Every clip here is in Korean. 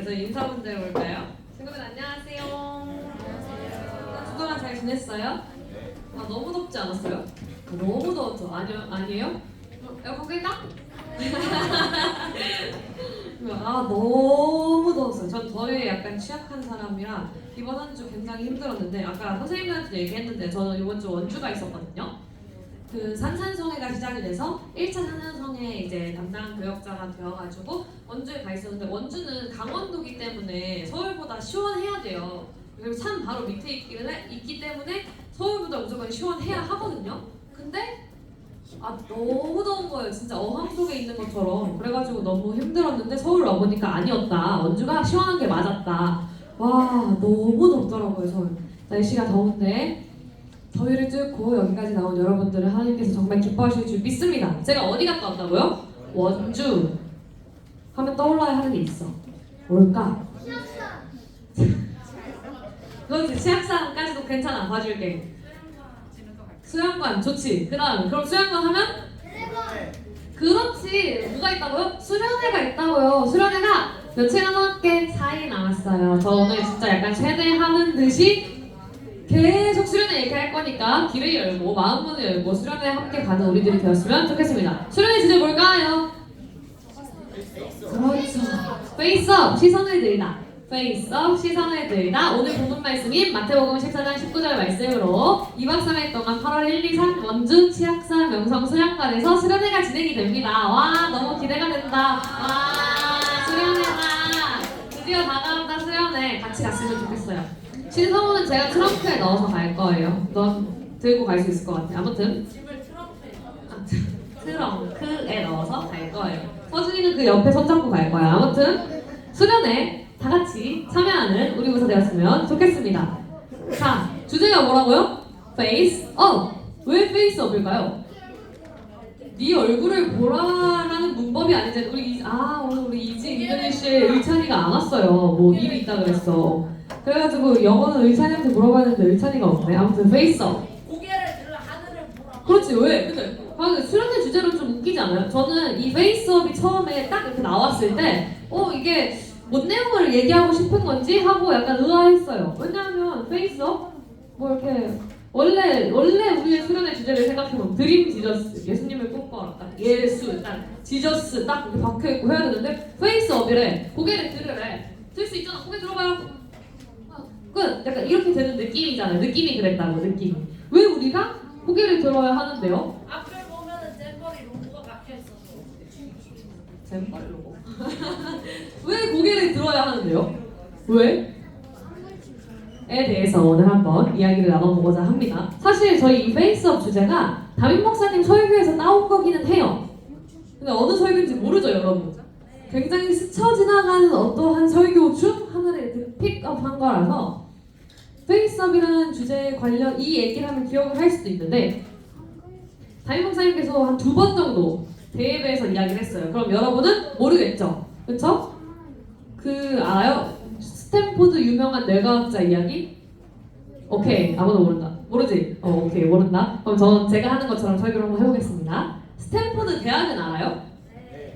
먼저 인사 문제 볼까요? 친구들 안녕하세요. 그동안 잘 지냈어요? 너무 덥지 않았어요? 너무 더웠죠? 아니에요? 에어컨 끌까? 너무 더웠어요. 전 더위에 약간 취약한 사람이라 이번 한 주 굉장히 힘들었는데 아까 선생님들한테 얘기했는데 저는 이번 주 원주가 있었거든요. 그 산산성회가 시작이 돼서 1차 산산성회 이제 담당 교역자가 되어가지고 원주에 가 있었는데 원주는 강원도기 때문에 서울보다 시원해야 돼요. 그리고 산 바로 밑에 있기 때문에 서울보다 무조건 시원해야 하거든요. 근데 너무 더운 거예요. 진짜 어항 속에 있는 것처럼. 그래가지고 너무 힘들었는데 서울 와보니까 아니었다. 원주가 시원한 게 맞았다. 와 너무 덥더라고요. 서울. 날씨가 더운데 더위를 뚫고 여기까지 나온 여러분들을 하나님께서 정말 기뻐하실 줄 믿습니다. 제가 어디 갔다 왔다고요? 원주 하면 떠올라야 하는 게 있어. 뭘까? 그렇지. 치악산까지도 괜찮아. 봐줄게. 수영관 좋지. 그 다음 그럼 수영관 하면? 그렇지. 뭐가 있다고요? 수련회가 있다고요. 수련회가 며칠 남았게? 4일 남았어요. 저 오늘 진짜 약간 세뇌하는 듯이 계속 수련회 얘기할 거니까 귀를 열고 마음문을 열고 수련회에 함께 가는 우리들이 되었으면 좋겠습니다. 수련회 주제 뭘까요? 그렇죠. 페이스업 시선을 들이다. 페이스업 시선을 들이다. 오늘 본문 말씀인 마태복음 14장 19절 말씀으로 2박 3일 동안 8월 1, 2, 3 원주 치악산 명성 수련관에서 수련회가 진행이 됩니다. 와 너무 기대가 된다. 와 수련회다. 드디어 다가온다 수련회. 같이 갔으면 좋겠어요. 신성우는 제가 트렁크에 넣어서 갈 거예요. 넌 들고 갈 수 있을 것 같아. 아무튼 트렁크에 넣어서 갈 거예요. 서준이는 그 옆에 손잡고 갈 거야. 아무튼 수련회 다 같이 참여하는 우리 부서 되었으면 좋겠습니다. 자, 주제가 뭐라고요? 페이스업. 왜 페이스업일까요? 네 얼굴을 보라라는 문법이 아니잖아요. 오늘 우리 이지 잉글리시에 의찬이가 안 왔어요. 뭐 일이 있다 그랬어. 그래가지고 영어는 의찬이한테 물어봤는데 의찬이가 없네. 아무튼 페이스업. 고개를 들어 하늘을 보라. 그렇지. 왜? 근데 수련회 주제로 좀 웃기지 않아요? 저는 이 페이스업이 처음에 딱 이렇게 나왔을 때 이게 뭔 내용을 얘기하고 싶은 건지 하고 약간 의아했어요. 왜냐하면 페이스업? 뭐 이렇게 원래 우리의 수련회 주제를 생각해보면 드림 지저스, 예수님을 꿈꿔라. 딱 예수, 딱 지저스 딱 이렇게 박혀있고 해야 되는데 페이스업이래. 고개를 들으래. 들 수 있잖아. 고개 들어봐요. 끝! 약간 이렇게 되는 느낌이잖아요. 느낌이 그랬다고, 느낌이. 왜 우리가 고개를 들어야 하는데요? 앞을 보면은 잼버리 로고가 박혀있어서. 잼버리 로고? 왜 고개를 들어야 하는데요? 왜? 에 대해서 오늘 한번 이야기를 나눠보고자 합니다. 사실 저희 이 페이스업 주제가 담임 목사님 설교에서 나온 거기는 해요. 근데 어느 설교인지 모르죠, 여러분? 굉장히 스쳐 지나가는 어떠한 설교 중 하나를 이렇게 픽업한 거라서 페이스업이라는 주제에 관련 이 얘기를 하면 기억을 할 수도 있는데 담임 목사님께서 한 2번 정도 대회에서 이야기를 했어요. 그럼 여러분은 모르겠죠? 그쵸? 알아요? 스탠포드 유명한 뇌과학자 이야기? 오케이, 아무도 모른다. 모르지? 오케이, 모른다. 그럼 제가 하는 것처럼 설교를 한번 해보겠습니다. 스탠포드 대학은 알아요?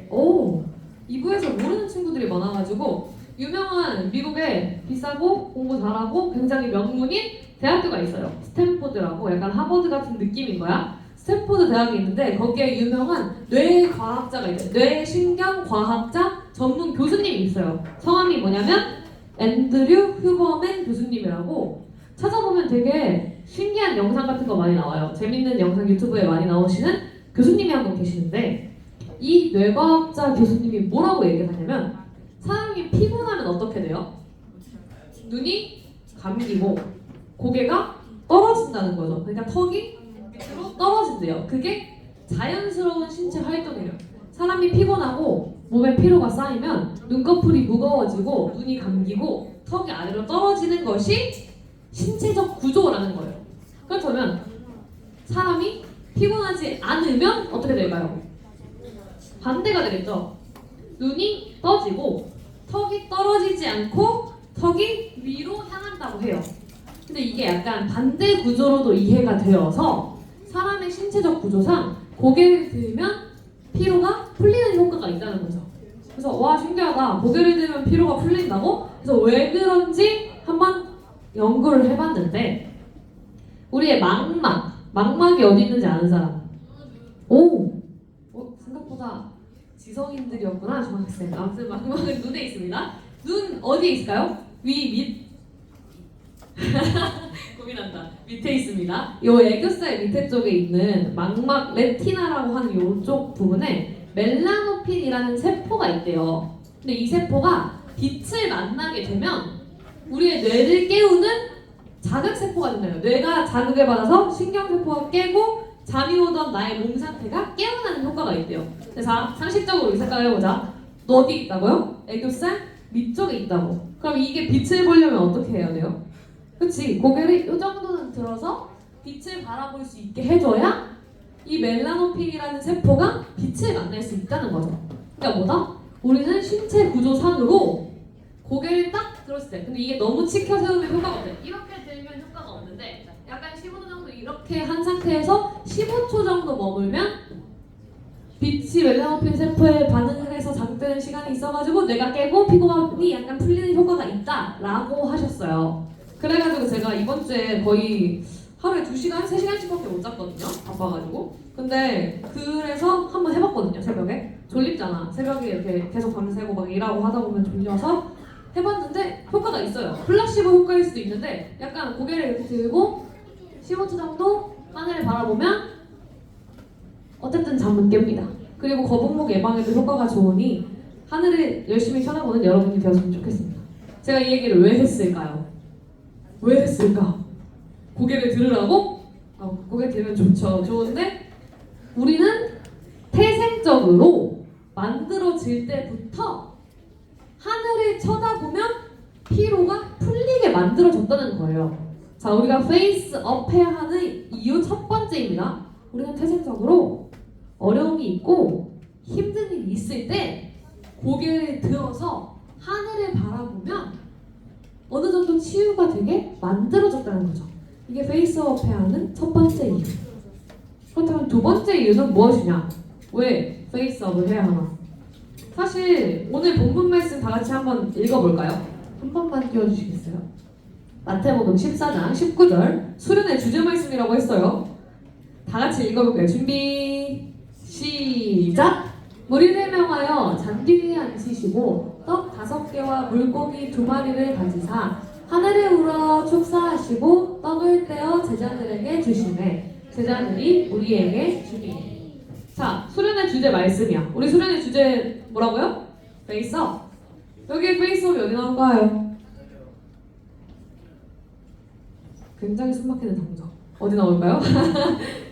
오, 2부에서 모르는 친구들이 많아가지고 유명한 미국에 비싸고 공부 잘하고 굉장히 명문인 대학교가 있어요. 스탠포드라고 약간 하버드 같은 느낌인 거야. 스탠포드 대학이 있는데 거기에 유명한 뇌과학자가 있어요. 뇌신경과학자 전문 교수님이 있어요. 성함이 뭐냐면 앤드류 휴버맨 교수님이라고. 찾아보면 되게 신기한 영상 같은 거 많이 나와요. 재밌는 영상 유튜브에 많이 나오시는 교수님이 한 분 계시는데 이 뇌과학자 교수님이 뭐라고 얘기하냐면 사람이 피곤하면 어떻게 돼요? 눈이 감기고 고개가 떨어진다는 거죠. 그러니까 턱이 밑으로 떨어진대요. 그게 자연스러운 신체 활동이래요. 사람이 피곤하고 몸에 피로가 쌓이면 눈꺼풀이 무거워지고 눈이 감기고 턱이 아래로 떨어지는 것이 신체적 구조라는 거예요. 그렇다면 사람이 피곤하지 않으면 어떻게 될까요? 반대가 되겠죠. 눈이 떠지고 턱이 떨어지지 않고 턱이 위로 향한다고 해요. 근데 이게 약간 반대 구조로도 이해가 되어서 사람의 신체적 구조상 고개를 들면 피로가 풀리는 효과가 있다는 거죠. 그래서 와 신기하다. 고개를 들면 피로가 풀린다고? 그래서 왜 그런지 한번 연구를 해봤는데 우리의 망막이 어디 있는지 아는 사람? 오! 생각보다 지성인들이었구나 중학생. 아무튼 망막은 눈에 있습니다. 눈 어디에 있을까요? 위, 밑? 고민한다. 밑에 있습니다. 이 애교살 밑에 쪽에 있는 망막 레티나라고 하는 이쪽 부분에 멜라노핀이라는 세포가 있대요. 근데 이 세포가 빛을 만나게 되면 우리의 뇌를 깨우는 자극세포가 된대요. 뇌가 자극을 받아서 신경세포가 깨고 잠이 오던 나의 몸 상태가 깨어나는 효과가 있대요. 그래서 상식적으로 생각해보자. 너 어디 있다고요? 애교살 밑쪽에 있다고. 그럼 이게 빛을 보려면 어떻게 해야 돼요? 그치? 고개를 이 정도는 들어서 빛을 바라볼 수 있게 해줘야 이 멜라노핀이라는 세포가 빛을 만날 수 있다는 거죠. 그러니까 뭐다? 우리는 신체 구조상으로 고개를 딱 들었을 때, 근데 이게 너무 치켜 세우면 효과가 없대. 이렇게 들면 효과가 없는데 약간 15도 정도 이렇게 한 상태에서 15초 정도 머물면 빛이 멜라노핀 세포에 반응을 해서 자극되는 시간이 있어가지고 뇌가 깨고 피곤함이 약간 풀리는 효과가 있다라고 하셨어요. 그래가지고 제가 이번 주에 거의 하루에 2시간, 3시간씩밖에 못 잤거든요. 바빠가지고. 근데 그래서 한번 해봤거든요. 새벽에. 졸립잖아. 새벽에 이렇게 계속 밤새고 막 일하고 하다 보면 졸려서 해봤는데 효과가 있어요. 플라시보 효과일 수도 있는데 약간 고개를 이렇게 들고 15초 정도 하늘을 바라보면 어쨌든 잠은 깹니다. 그리고 거북목 예방에도 효과가 좋으니 하늘을 열심히 쳐다보는 여러분이 되었으면 좋겠습니다. 제가 이 얘기를 왜 했을까요? 왜 했을까? 고개를 들으라고? 고개 들면 좋죠. 좋은데 우리는 태생적으로 만들어질 때부터 하늘을 쳐다보면 피로가 풀리게 만들어졌다는 거예요. 자, 우리가 페이스업 해야 하는 이유 첫 번째입니다. 우리는 태생적으로 어려움이 있고 힘든 일이 있을 때 고개를 들어서 하늘을 바라보면 어느 정도 치유가 되게 만들어졌다는 거죠. 이게 페이스업 해야 하는 첫 번째 이유. 그렇다면 두 번째 이유는 무엇이냐? 왜 페이스업을 해야 하나? 사실 오늘 본문 말씀 다 같이 한번 읽어볼까요? 한 번만 띄워주시겠어요? 마태복음 14장 19절 수련의 주제 말씀이라고 했어요. 다 같이 읽어볼게요. 준비 시작! 무리를 명하여 잔디 위에 앉히시고 떡 5개와 물고기 2마리를 가지사 하늘에 우러 축사하시고 떡을 떼어 제자들에게 주시매 제자들이 우리에게 주니. 자, 수련의 주제 말씀이야. 우리 수련의 주제 뭐라고요? 페이스업. 여기 페이스업이 어디 나올까요? 굉장히 숨막히는 정적. 어디 나올까요?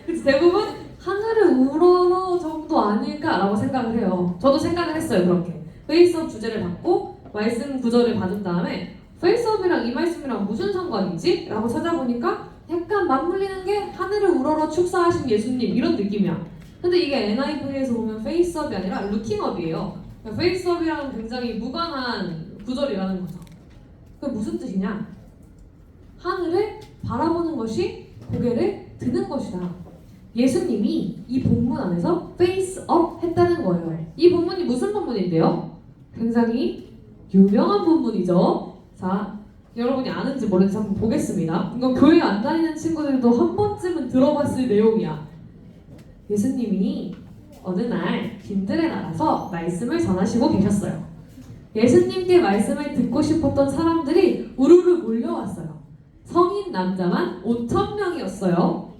그치, 대부분 하늘을 우러러 정도 아닐까라고 생각을 해요. 저도 생각을 했어요. 그렇게 페이스업 주제를 받고 말씀 구절을 받은 다음에 페이스업이랑 이 말씀이랑 무슨 상관이지? 라고 찾아보니까 약간 맞물리는 게 하늘을 우러러 축사하신 예수님 이런 느낌이야. 근데 이게 NIV에서 보면 페이스업이 아니라 루킹업이에요. 그러니까 페이스업이랑 굉장히 무관한 구절이라는 거죠. 그게 무슨 뜻이냐? 하늘을 바라보는 것이 고개를 드는 것이다. 예수님이 이 본문 안에서 페이스업 했다는 거예요. 이 본문이 무슨 본문인데요? 굉장히 유명한 본문이죠. 자, 여러분이 아는지 모르는지 한번 보겠습니다. 이건 교회 안 다니는 친구들도 한 번쯤은 들어봤을 내용이야. 예수님이 어느 날 빈들에 나가서 말씀을 전하시고 계셨어요. 예수님께 말씀을 듣고 싶었던 사람들이 우르르 몰려왔어요. 성인 남자만 5,000명이었어요.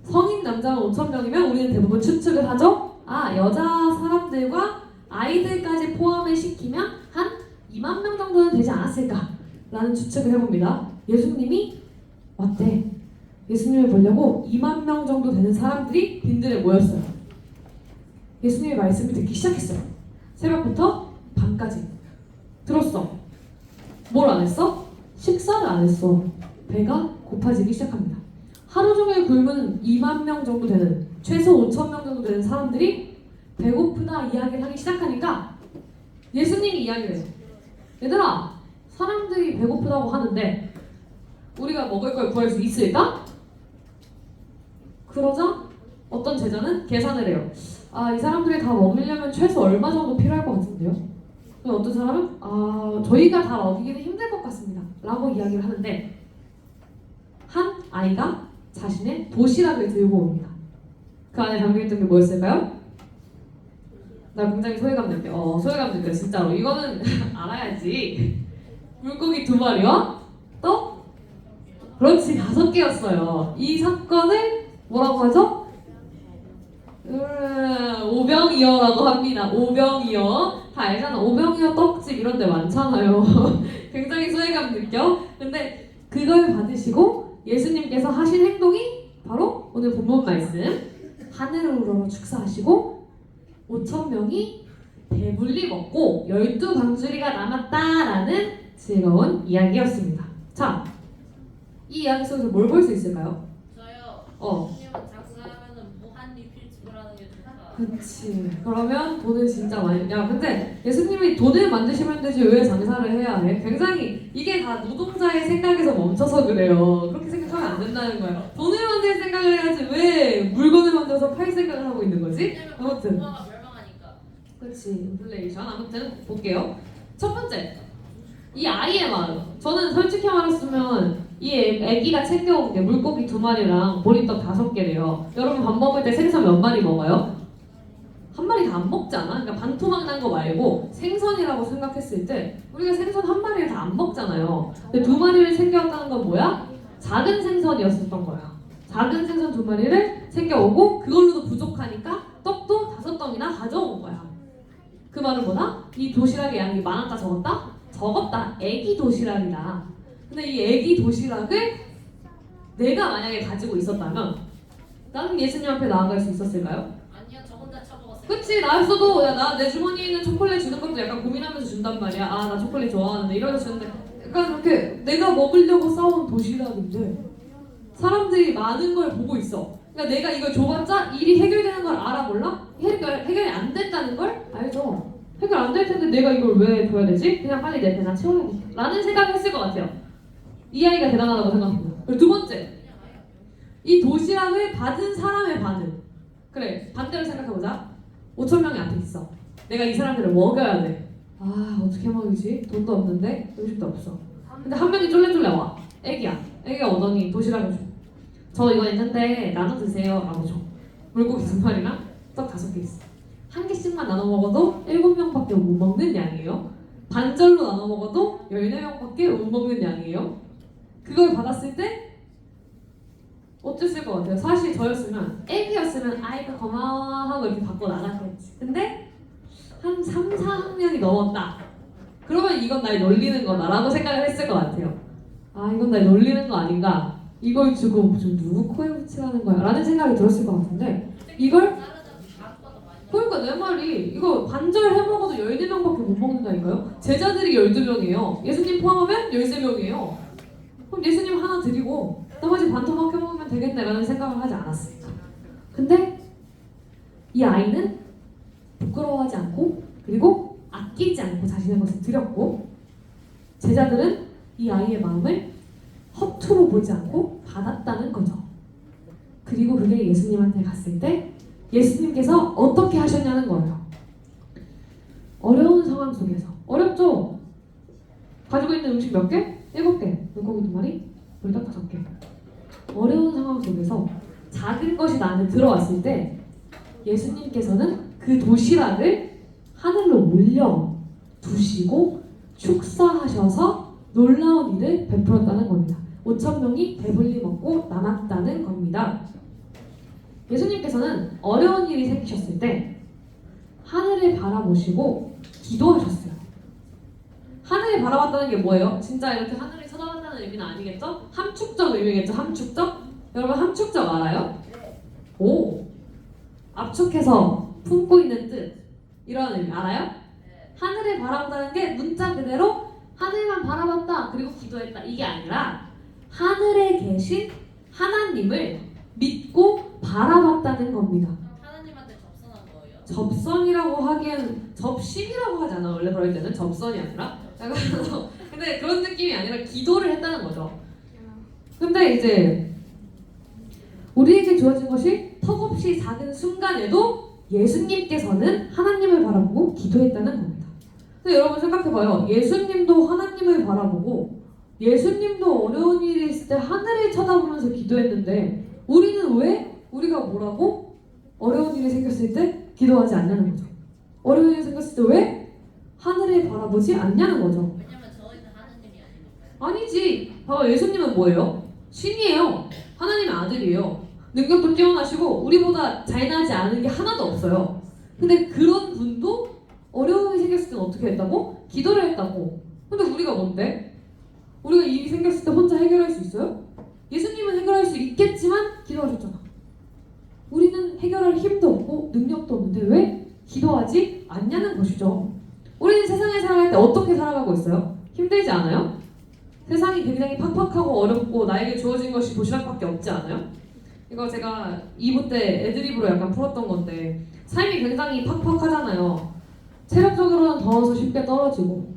성인 남자만 5,000명이면 우리는 대부분 추측을 하죠. 아, 여자 사람들과 아이들까지 포함을 시키면 한 2만 명 정도는 되지 않았을까라는 추측을 해봅니다. 예수님이 왔대. 예수님을 보려고 2만 명 정도 되는 사람들이 빈들에 모였어요. 예수님의 말씀을 듣기 시작했어요. 새벽부터 밤까지 들었어. 뭘 안 했어? 식사를 안 했어. 배가 고파지기 시작합니다. 하루 종일 굶은 2만 명 정도 되는, 최소 5천 명 정도 되는 사람들이 배고프다 이야기를 하기 시작하니까 예수님이 이야기를 해요. 얘들아, 사람들이 배고프다고 하는데 우리가 먹을 걸 구할 수 있을까? 그러자 어떤 제자는 계산을 해요. 아, 이 사람들이 다 먹으려면 최소 얼마 정도 필요할 것 같은데요? 그럼 어떤 사람은 저희가 다 먹이기는 힘들 것 같습니다 라고 이야기를 하는데 한 아이가 자신의 도시락을 들고 옵니다. 그 안에 담겨있던 게 뭐였을까요? 나 굉장히 소외감 느껴. 소외감 느껴 진짜로. 이거는 알아야지. 물고기 2마리와 떡? 그렇지 5개였어요. 이 사건을 뭐라고 하죠? 오병이어라고 합니다. 오병이어. 다 알잖아. 오병이어 떡집 이런 데 많잖아요. 굉장히 소외감 느껴. 근데 그걸 받으시고 예수님께서 하신 행동이 바로 오늘 본문 말씀 하늘을 우러러 축사하시고 5,000명이 배불리 먹고 12방주리가 남았다라는 즐거운 이야기였습니다. 자, 이 이야기 속에서 뭘 볼 수 있을까요? 저요. 예수님은 장사하면은 무한 리필 지불하는 게 좋다. 그치. 그러면 돈을 진짜 많이. 야, 근데 예수님이 돈을 만드시면 되지 왜 장사를 해야 해? 굉장히 이게 다 노동자의 생각에서 멈춰서 그래요. 그렇게 생각하면 안 된다는 거야. 돈을 만들 생각을 해야지 왜 물건을 만들어서 팔 생각을 하고 있는 거지? 아무튼. 문화가 멸망하니까. 그렇지. 인플레이션. 아무튼 볼게요. 첫 번째. 이 아이의 마음. 저는 솔직히 말했으면 이 애기가 챙겨온 게 물고기 2마리랑 보리떡 5개래요. 여러분 밥 먹을 때 생선 몇 마리 먹어요? 한 마리 다 안 먹잖아. 그러니까 반토막 난 거 말고 생선이라고 생각했을 때 우리가 생선 한 마리를 다 안 먹잖아요. 근데 2마리를 챙겨왔다는 건 뭐야? 작은 생선이었었던 거야. 작은 생선 2마리를 챙겨오고 그걸로도 부족하니까 떡도 5덩이나 가져온 거야. 그 말은 뭐다? 이 도시락의 양이 많았다 적었다? 적었다. 애기 도시락이다. 근데 이 애기 도시락을 내가 만약에 가지고 있었다면 나는 예수님 앞에 나아갈 수 있었을까요? 아니요, 저 혼자 처먹었어요. 그치. 나였어도 야 나 내 주머니에 있는 초콜릿 주는 것도 약간 고민하면서 준단 말이야. 아 나 초콜릿 좋아하는데 이러면서 주는데 약간 그렇게 내가 먹으려고 싸온 도시락인데 사람들이 많은 걸 보고 있어. 그러니까 내가 이걸 줘봤자 일이 해결되는 걸 알아 몰라? 해결이 안 된다는 걸 알죠. 해결 안 될 텐데 내가 이걸 왜 줘야 되지? 그냥 빨리 내 배나 채워야겠다 라는 생각을 했을 것 같아요. 이 아이가 대단하다고 생각합니다. 그리고 2번째, 이 도시락을 받은 사람의 반응. 그래, 반대로 생각해보자. 5,000명이 앞에 있어. 내가 이 사람들을 먹여야 돼. 어떻게 먹이지? 돈도 없는데 음식도 없어. 근데 한 명이 쫄래쫄래 와. 애기야. 애기가 오더니 도시락을 줘. 저 이거 있는데 나눠 드세요 라고 줘. 물고기 2마리랑 떡 5개 있어. 한 개씩만 나눠 먹어도 7명밖에 못 먹는 양이에요. 반절로 나눠 먹어도 14명밖에 못 먹는 양이에요. 그걸 받았을 때 어땠을 것 같아요? 사실 저였으면 애기였으면 아이고 고마워 하고 이렇게 받고 나갔겠지. 근데 한 3, 4학년이 넘었다. 그러면 이건 날 놀리는 거다 라고 생각을 했을 것 같아요. 이건 날 놀리는 거 아닌가? 이걸 주고 좀 누구 코에 붙이라는 거야? 라는 생각이 들었을 것 같은데 이걸 그러니까 내 말이 이거 반절 해먹어도 14명밖에 못 먹는다니까요? 제자들이 12명이에요. 예수님 포함하면 13명이에요. 그럼 예수님 하나 드리고 나머지 반토막 해먹으면 되겠네라는 생각을 하지 않았습니다. 근데 이 아이는 부끄러워하지 않고 그리고 아끼지 않고 자신의 것을 드렸고 제자들은 이 아이의 마음을 허투루 보지 않고 받았다는 거죠. 그리고 그게 예수님한테 갔을 때 예수님께서 어떻게 하셨냐는 거예요. 어려운 상황 속에서 어렵죠? 가지고 있는 음식 몇 개? 7개. 물고기 2마리? 물떡 5개. 어려운 상황 속에서 작은 것이 나한테 들어왔을 때 예수님께서는 그 도시락을 하늘로 올려 두시고 축사하셔서 놀라운 일을 베풀었다는 겁니다. 5,000명이 배불리 먹고 남았다는 겁니다. 예수님께서는 어려운 일이 생기셨을 때 하늘을 바라보시고 기도하셨어요. 하늘을 바라봤다는 게 뭐예요? 진짜 이렇게 하늘을 쳐다봤다는 의미는 아니겠죠? 함축적 의미겠죠? 함축적? 여러분 함축적 알아요? 오! 압축해서 품고 있는 뜻 이런 의미 알아요? 하늘을 바라봤다는 게 문자 그대로 하늘만 바라봤다 그리고 기도했다 이게 아니라 하늘에 계신 하나님을 믿고 바라봤다는 겁니다. 하나님한테 접선한 거예요. 접선이라고 하기엔 접심이라고 하잖아. 원래 그럴 때는 접선이 아니라 약간 근데 그런 느낌이 아니라 기도를 했다는 거죠. 근데 이제 우리에게 주어진 것이 턱없이 작은 순간에도 예수님께서는 하나님을 바라보고 기도했다는 겁니다. 근데 여러분 생각해봐요. 예수님도 하나님을 바라보고 예수님도 어려운 일이 있을 때 하늘을 쳐다보면서 기도했는데 우리는 왜 우리가 뭐라고? 어려운 일이 생겼을 때 기도하지 않냐는 거죠. 어려운 일이 생겼을 때 왜 하늘을 바라보지 않냐는 거죠. 왜냐면 저희는 하느님이 아니니까요. 아니지. 봐봐, 예수님은 뭐예요? 신이에요. 하나님의 아들이에요. 능력도 뛰어나시고 우리보다 잘나지 않은 게 하나도 없어요. 근데 그런 분도 어려움이 생겼을 때는 어떻게 했다고? 기도를 했다고. 근데 우리가 뭔데? 우리가 일이 생겼을 때 혼자 해결할 수 있어요? 예수님은 해결할 수 있겠지만 기도하셨잖아. 우리는 해결할 힘도 없고 능력도 없는데 왜 기도하지 않냐는 것이죠. 우리는 세상에 살아갈 때 어떻게 살아가고 있어요? 힘들지 않아요? 세상이 굉장히 팍팍하고 어렵고 나에게 주어진 것이 도시락밖에 없지 않아요? 이거 제가 2부 때 애드립으로 약간 풀었던 건데 삶이 굉장히 팍팍하잖아요. 체력적으로는 더워서 쉽게 떨어지고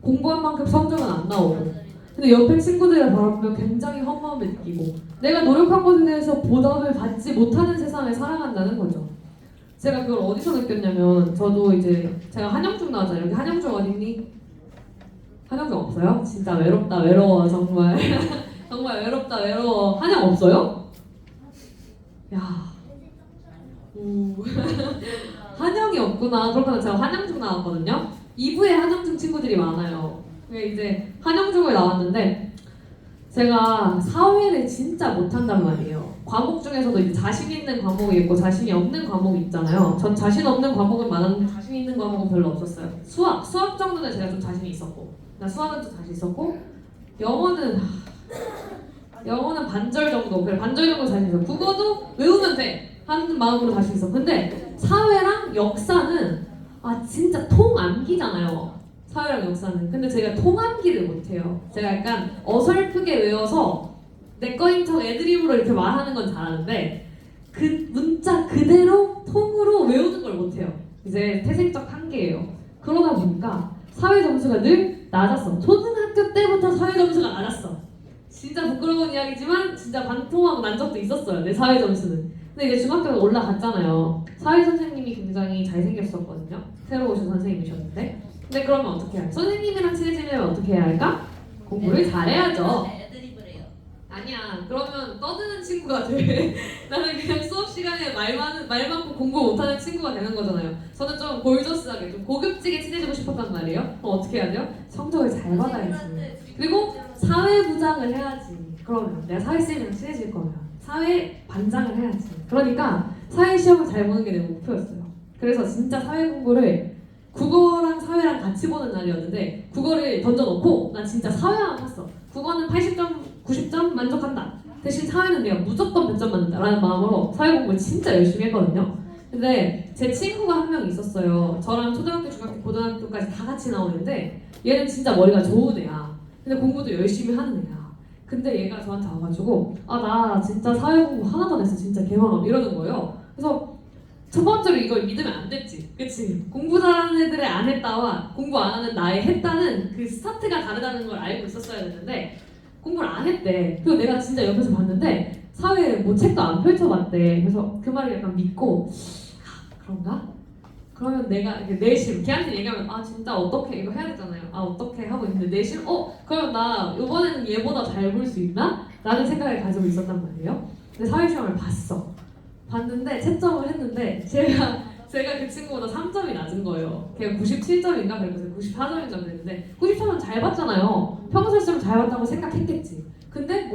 공부한 만큼 성적은 안 나오고 근데 옆에 친구들을 바라보면 굉장히 허무함을 느끼고 내가 노력한 것에 대해서 보답을 받지 못하는 세상을 살아간다는 거죠. 제가 그걸 어디서 느꼈냐면 저도 이제 제가 한영중 나왔잖아요. 여기 한영중 어딨니? 한영중 없어요? 진짜 외롭다 외로워 정말 정말 외롭다 외로워. 한영 없어요? 야 한영이 없구나. 그렇구나. 제가 한영중 나왔거든요. 2부에 한영중 친구들이 많아요. 그게 이제 한영중을 나왔는데 제가 사회를 진짜 못한단 말이에요. 과목 중에서도 이제 자신 있는 과목이 있고 자신이 없는 과목이 있잖아요. 전 자신 없는 과목은 많았는데 자신 있는 과목은 별로 없었어요. 수학 정도는 제가 좀 자신이 있었고 나 수학은 좀 자신 있었고 영어는 반절 정도 그래 반절 정도 자신 있어. 국어도 외우면 돼 하는 마음으로 자신 있어. 근데 사회랑 역사는 진짜 통암기잖아요. 사회랑 역사는. 근데 제가 통암기를 못해요. 제가 약간 어설프게 외워서 내 거인 척 애드립으로 이렇게 말하는 건 잘하는데 그 문자 그대로 통으로 외우는 걸 못해요. 이제 태생적 한계예요. 그러다 보니까 사회 점수가 늘 낮았어. 초등학교 때부터 사회 점수가 낮았어. 진짜 부끄러운 이야기지만 진짜 반토막 난 적도 있었어요. 내 사회 점수는. 근데 이제 중학교에 올라갔잖아요. 사회 선생님이 굉장히 잘생겼었거든요. 새로 오신 선생님이셨는데. 근데 그러면 어떻게 해요? 선생님이랑 친해지려면 어떻게 해야 할까? 공부를 잘해야죠. 애드립을 해요. 아니야. 그러면 떠드는 친구가 돼. 나는 그냥 수업 시간에 말 많고 공부 못하는 친구가 되는 거잖아요. 저는 좀 골저스하게 좀 고급지게 친해지고 싶었단 말이에요. 그럼 어떻게 해야 돼요? 성적을 잘 받아야지. 그리고 사회부장을 해야지. 그러면 내가 사회쌤이랑 친해질 거면 사회 반장을 해야지. 그러니까 사회 시험을 잘 보는 게 내 목표였어요. 그래서 진짜 사회 공부를 국어랑 사회랑 같이 보는 날이었는데 국어를 던져놓고 난 진짜 사회만 봤어. 국어는 80점, 90점 만족한다. 대신 사회는 내가 무조건 100점 맞는다라는 마음으로 사회 공부를 진짜 열심히 했거든요. 근데 제 친구가 한 명 있었어요. 저랑 초등학교, 중학교, 고등학교까지 다 같이 나오는데 얘는 진짜 머리가 좋은 애야. 근데 공부도 열심히 하는 애야. 근데 얘가 저한테 와가지고 나 진짜 사회 공부 하나도 안 했어. 진짜 개망함 이러는 거예요. 그래서 첫 번째로 이걸 믿으면 안 됐지. 그치? 공부 잘하는 애들의 안 했다와 공부 안 하는 나의 했다는 그 스타트가 다르다는 걸 알고 있었어야 됐는데 공부를 안 했대. 그리고 내가 진짜 옆에서 봤는데 사회 뭐 책도 안 펼쳐봤대. 그래서 그 말을 약간 믿고 그런가? 그러면 내가 내심 걔한테 얘기하면 진짜 어떻게 이거 해야 되잖아요. 어떻게 하고 있는데 내심 그러면 나 이번에는 얘보다 잘 볼 수 있나? 라는 생각을 가지고 있었단 말이에요. 근데 사회시험을 봤는데 채점을 했는데 제가 그 친구보다 3점이 낮은 거예요. 걔가 97점인가 그래서 94점인 줄 알았는데 93은 잘 봤잖아요. 평소에 쓰면 잘 봤다고 생각했겠지. 근데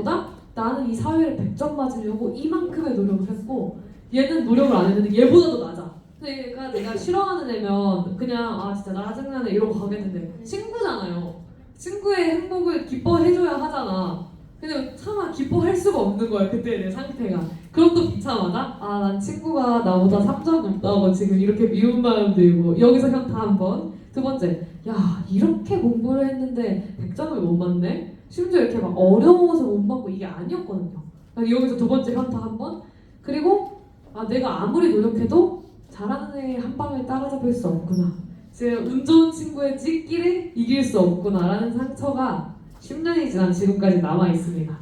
나는 이 사회를 100점 맞으려고 이만큼의 노력을 했고 얘는 노력을 안 했는데 얘보다도 낮아. 근데 얘가 내가 싫어하는 애면 그냥 진짜 나 짜증나네 이러고 가겠는데 친구잖아요. 친구의 행복을 기뻐해줘야 하잖아. 근데 차마 기뻐할 수가 없는 거야 그때 내 상태가. 그럼 또 비참하다? 난 친구가 나보다 3점 높다고 지금 이렇게 미운 마음 들고 여기서 현타 한 번. 두 번째, 야 이렇게 공부를 했는데 100점을 못 맞네? 심지어 이렇게 막 어려워서 못 맞고 이게 아니었거든요. 여기서 두 번째 현타 한 번. 그리고 내가 아무리 노력해도 잘하는 애 한 방에 따라잡을 수 없구나. 지금 운 좋은 친구의 찍기를 이길 수 없구나 라는 상처가 10년이 지난 지금까지 남아있습니다.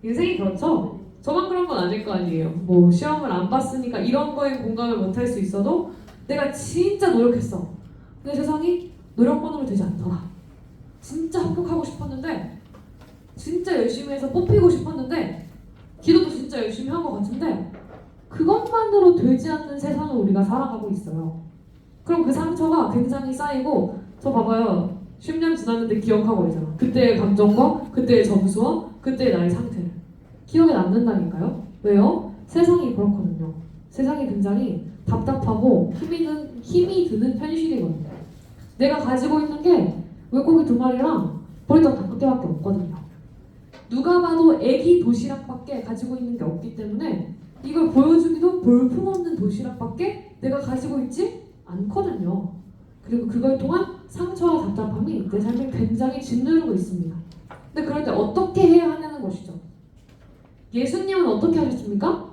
인생이 그렇죠? 저만 그런 건 아닐 거 아니에요. 뭐 시험을 안 봤으니까 이런 거에 공감을 못 할 수 있어도 내가 진짜 노력했어. 근데 세상이 노력만으로 되지 않더라. 진짜 합격하고 싶었는데, 진짜 열심히 해서 뽑히고 싶었는데, 기도도 진짜 열심히 한 것 같은데, 그것만으로 되지 않는 세상을 우리가 살아가고 있어요. 그럼 그 상처가 굉장히 쌓이고, 저 봐봐요. 10년 지났는데 기억하고 있잖아. 그때의 감정과 그때의 점수와 그때의 나의 상태를 기억에 남는다니까요. 왜요? 세상이 그렇거든요. 세상이 굉장히 답답하고 힘이 드는 현실이거든요. 내가 가지고 있는 게 물고기 2마리랑 보리떡 5개밖에 없거든요. 누가 봐도 애기 도시락밖에 가지고 있는 게 없기 때문에 이걸 보여주기도 볼품없는 도시락밖에 내가 가지고 있지 않거든요. 그리고 그걸 통한 상처와 답답함이 내 삶에 굉장히 짓누르고 있습니다. 근데 그럴 때 어떻게 해야 하냐는 것이죠. 예수님은 어떻게 하셨습니까?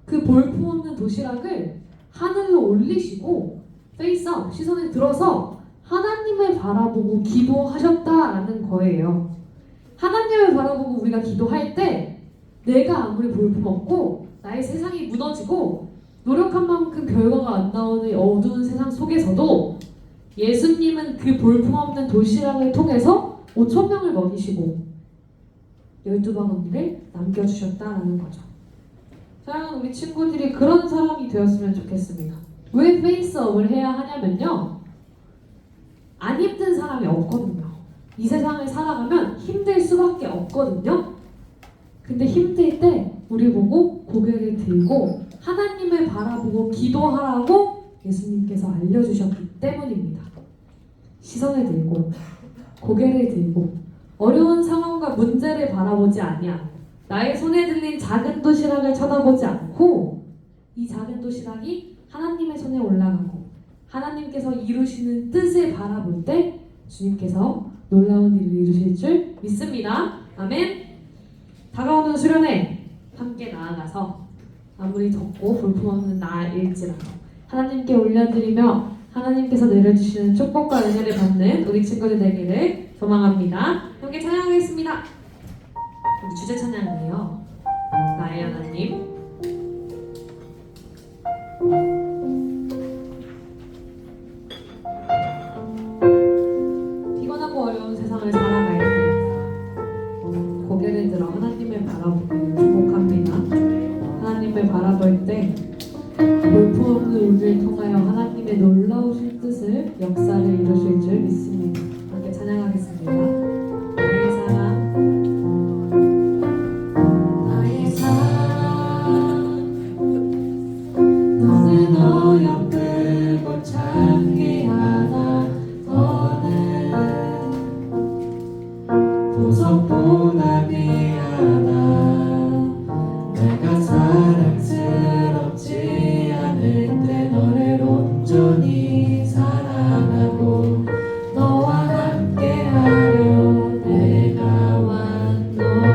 그 볼품없는 도시락을 하늘로 올리시고 페이스업, 시선을 들어서 하나님을 바라보고 기도하셨다라는 거예요. 하나님을 바라보고 우리가 기도할 때 내가 아무리 볼품없고 나의 세상이 무너지고 노력한 만큼 결과가 안 나오는 어두운 세상 속에서도 예수님은 그 볼품없는 도시락을 통해서 5,000명을 먹이시고 12바구니를 남겨주셨다라는 거죠. 사랑하는 우리 친구들이 그런 사람이 되었으면 좋겠습니다. 왜 페이스업을 해야 하냐면요, 안 힘든 사람이 없거든요. 이 세상을 살아가면 힘들 수밖에 없거든요. 근데 힘들 때 우리 보고 고개를 들고 하나님을 바라보고 기도하라고 예수님께서 알려주셨기 때문입니다. 시선을 들고 고개를 들고 어려운 상황과 문제를 바라보지 아니하고 나의 손에 들린 작은 도시락을 쳐다보지 않고 이 작은 도시락이 하나님의 손에 올라가고 하나님께서 이루시는 뜻을 바라볼 때 주님께서 놀라운 일을 이루실 줄 믿습니다. 아멘. 다가오는 수련회 함께 나아가서 아무리 적고 볼품없는 나일지라도 하나님께 올려드리며 하나님께서 내려주시는 축복과 은혜를 받는 우리 친구들 되기를 소망합니다. 함께 찬양하겠습니다. 우리 주제 찬양이에요. 나의 하나님. 피곤하고 어려운 세상을 살아갈 때 고개를 들어 하나님을 바라보기를 축복합니다. 하나님을 바라볼 때 볼품없는 우리를 통하여 하나님의 놀라우신 뜻을 역사를 이루실 줄 믿습니다. 함께 찬양하겠습니다. 나의 사랑, 나의 사랑, 너는 어렵고 창피하다. 너는 보석보다 미하다. 내가 사랑스럽지 않을 때 너를 온전히 사랑하고 너와 함께하려 내가 왔노라.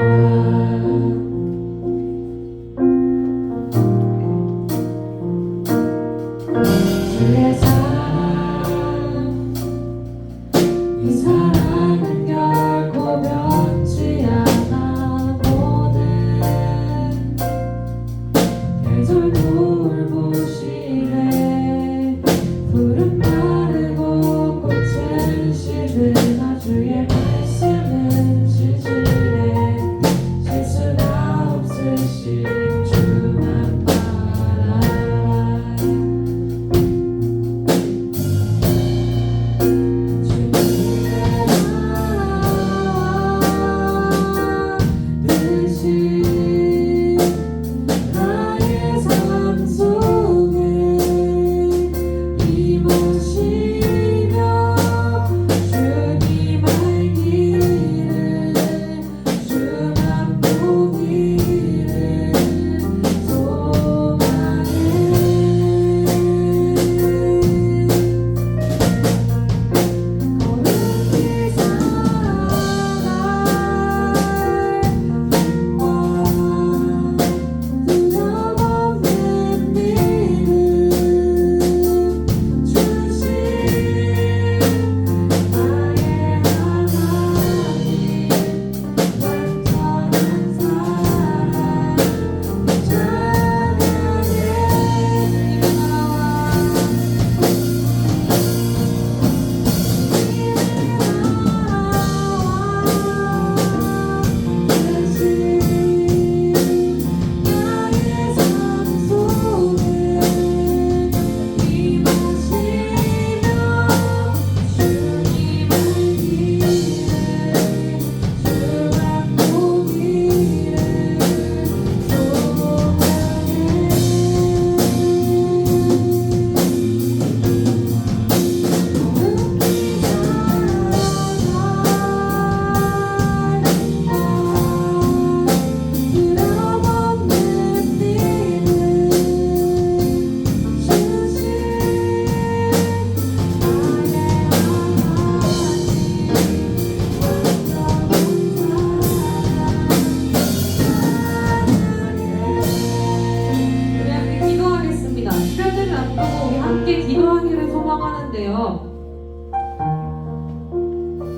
앞두고 우리 함께 기도하기를 소망하는데요.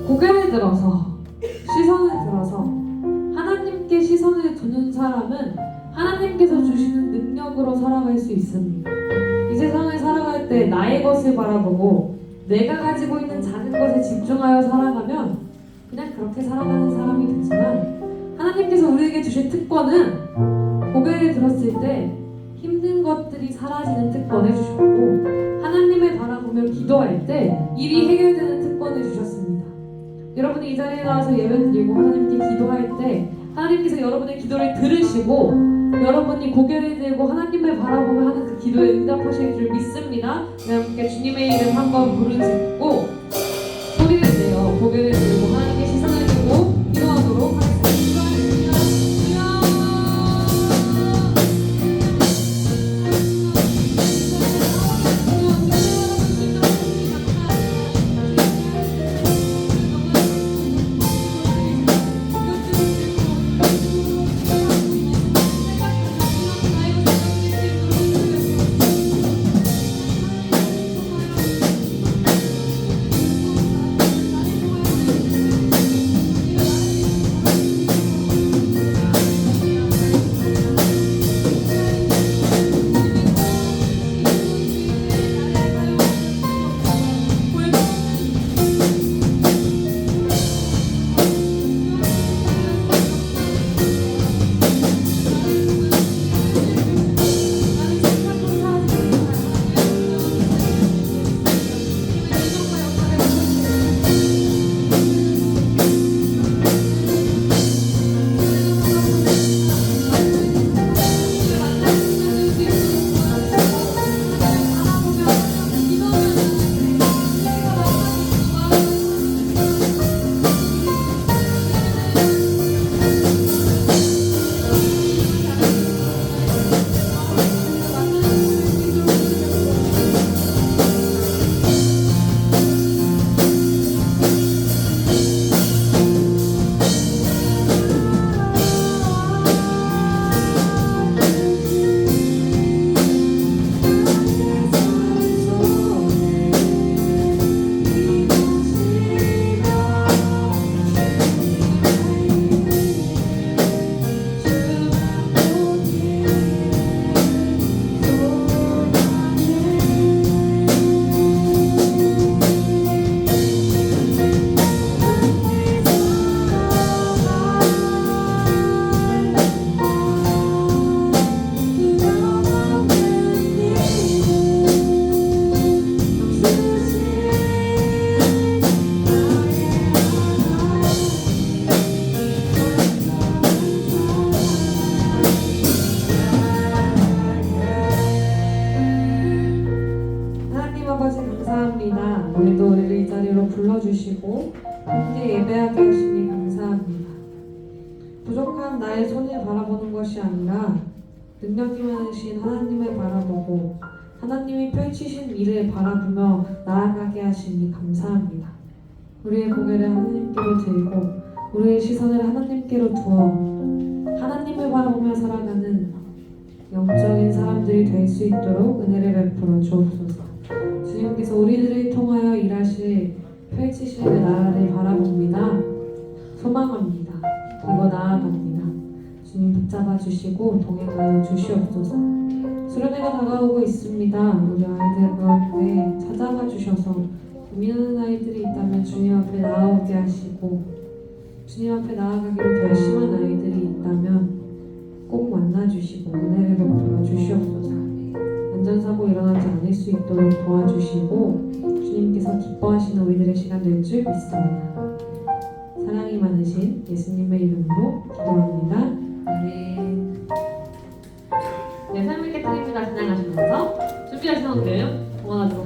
고개를 들어서 시선을 들어서 하나님께 시선을 두는 사람은 하나님께서 주시는 능력으로 살아갈 수 있습니다. 이 세상을 살아갈 때 나의 것을 바라보고 내가 가지고 있는 작은 것에 집중하여 살아가면 그냥 그렇게 살아가는 사람이 되지만 하나님께서 우리에게 주신 특권은 고개를 들었을 때 힘든 것들이 사라지는 특권을 주셨고 하나님을 바라보며 기도할 때 일이 해결되는 특권을 주셨습니다. 여러분이 이 자리에 나와서 예배를 드리고 하나님께 기도할 때 하나님께서 여러분의 기도를 들으시고 여러분이 고개를 들고 하나님을 바라보며 하는 그 기도에 응답하실 줄 믿습니다. 우리 함께 주님의 이름 한번 부르짖고 소리를 내어 고개를 들고 하나님께 시선을 두고 기도하도록 하겠습니다. 감사합니다. 오늘도 우리를 이 자리로 불러주시고 함께 예배하게 하시니 감사합니다. 부족한 나의 손을 바라보는 것이 아니라 능력이 많으신 하나님을 바라보고 하나님이 펼치신 일을 바라보며 나아가게 하시니 감사합니다. 우리의 고개를 하나님께로 들고 우리의 시선을 하나님께로 두어 하나님을 바라보며 살아가는 영적인 사람들이 될 수 있도록 은혜를 베풀어 주옵소서. 주님께서 우리들을 통하여 일하실 펼치실 그 나라를 바라봅니다. 소망합니다. 그리고 나아갑니다. 주님 붙잡아 주시고 동행하여 주시옵소서. 수련회가 다가오고 있습니다. 우리 아이들 가운데 찾아가 주셔서 고민하는 아이들이 있다면 주님 앞에 나아오게 하시고 주님 앞에 나아가기로 결심한 아이들이 있다면 꼭 만나주시고 은혜를 베풀어 주시옵소서. 안전사고 일어나지 않을 수 있도록 도와주시고 주님께서 기뻐하시는 우리들의 시간 될 줄 믿습니다. 사랑이 많으신 예수님의 이름으로 기도합니다. 아멘. 네, 삶을 깨뜨립니다. 찬양하시면서 준비하신 만큼 동원하도록